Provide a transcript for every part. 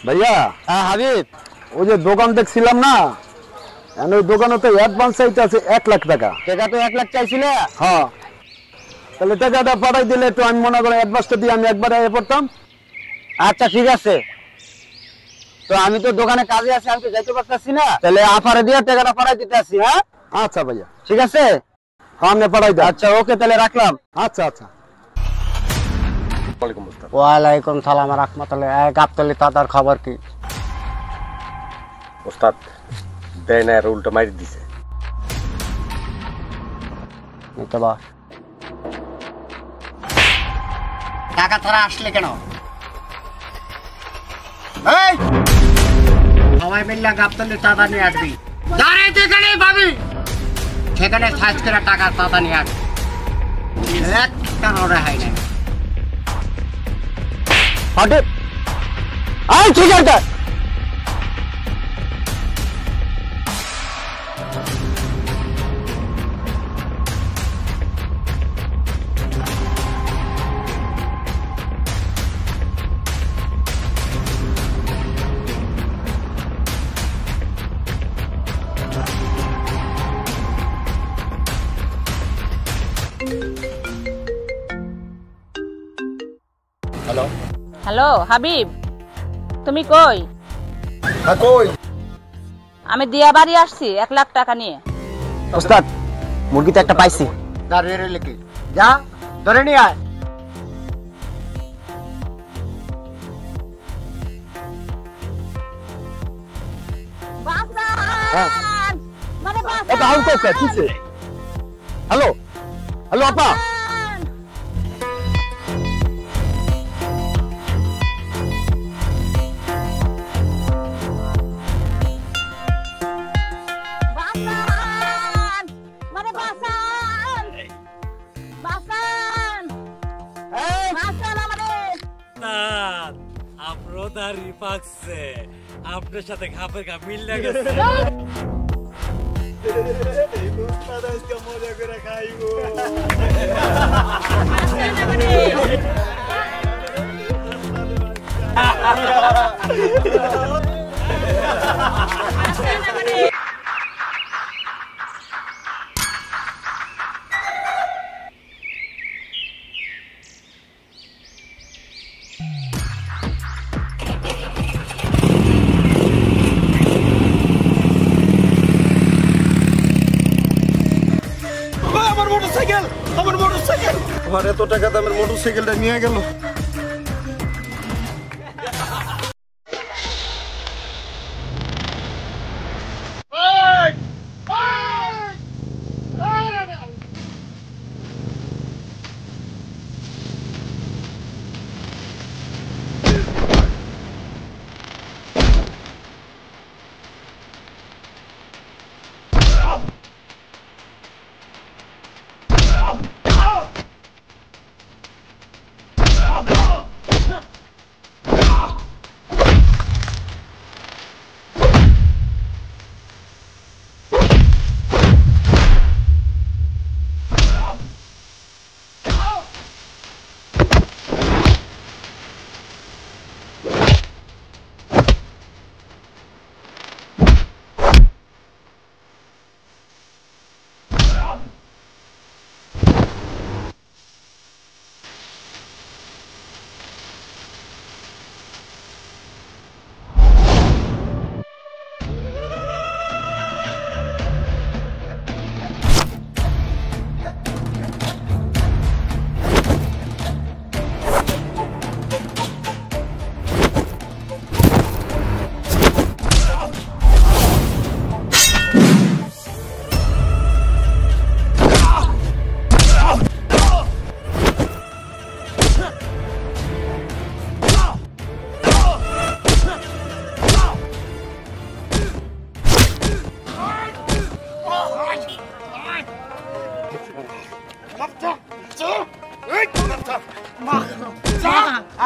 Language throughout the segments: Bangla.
ভাইয়া। হ্যাঁ হাবিব, ওই যে দোকান দেখছিলাম না, ওই দোকানে তো অ্যাডভান্স চাইতে আছে 1 লাখ টাকা। টাকা তো 1 লাখ চাইছিলে। হ্যাঁ, তাহলে টাকাটা পাঠাই দিলে তো আমি মনে করি অ্যাডভান্সটা দিয়ে আমি একবার আগে পড়তাম। আচ্ছা ঠিক আছে, তো আমি তো দোকানে কাজে আছি, আমি তো যাইতে পারতেছি না, তাহলে আফারে দিয়ে টাকাটা পাঠাই দিতে আসি। হ্যাঁ আচ্ছা ভাইয়া, ঠিক আছে। হ্যাঁ আমি পাঠাই দেন। আচ্ছা ওকে, তাহলে রাখলাম। আচ্ছা আচ্ছা। ওয়ালাইকুম সালাম রাহমাতুল্লাহ। গাবতলি দাদার খবর কি? ওস্তাদ দেয় না, উল্টো মারি দিছে। টাকা ছাড়া আসলে কেন? সবাই মিললে গাবতলি দাদা নিয়ে আসবি। দাঁড়িয়ে যেখানেই পাবি সেখানে সাইজ করে টাকা দাদা নিয়ে আসবি। একটা রেহাই নেই। হঠাৎ ঠিক আছে। হ্যালো হ্যালো হাবিব, তুমি কই? হ্যাঁ কই? আমি দিয়া বাড়ি আসছি 1 লাখ টাকা নিয়ে। ওস্তাদ মুরগিতে একটা পাইছি। দাঁড়িয়ে রইলে কি, যা ধরে নিয়ে আয়। হ্যালো হ্যালো আপা, আপনার সাথে খাপের খাপ মিল গেছে। মজা করে খাইবো। আমার এত টাকা দামের মোটরসাইকেলটা নিয়ে গেল।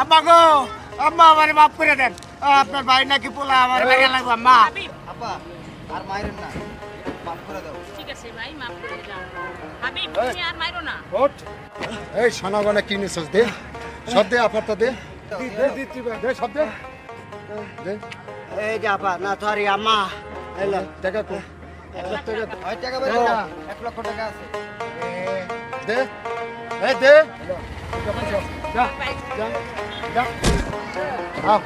আম্মা গো, আম্মা আমারে মাফ করে দেন। আপনার ভাই নাকি পোলা আমার মেরে লাগবে। আম্মা আপা আর মাইরেন না, মাফ করে দাও। ঠিক আছে ভাই, মাফ করে দিলাম। হাবিব তুমি আর মাইরো না। ওঠ। এই সোনাগনে কি নিছস? দে সব দে, আপাতত দে। দে সব দে। এই যে আপা না সরি আম্মা এলা টাকা তো 1 লাখ টাকা তো। ওই টাকা বের না 1 লক্ষ টাকা আছে দে এই দে যা যা যা আও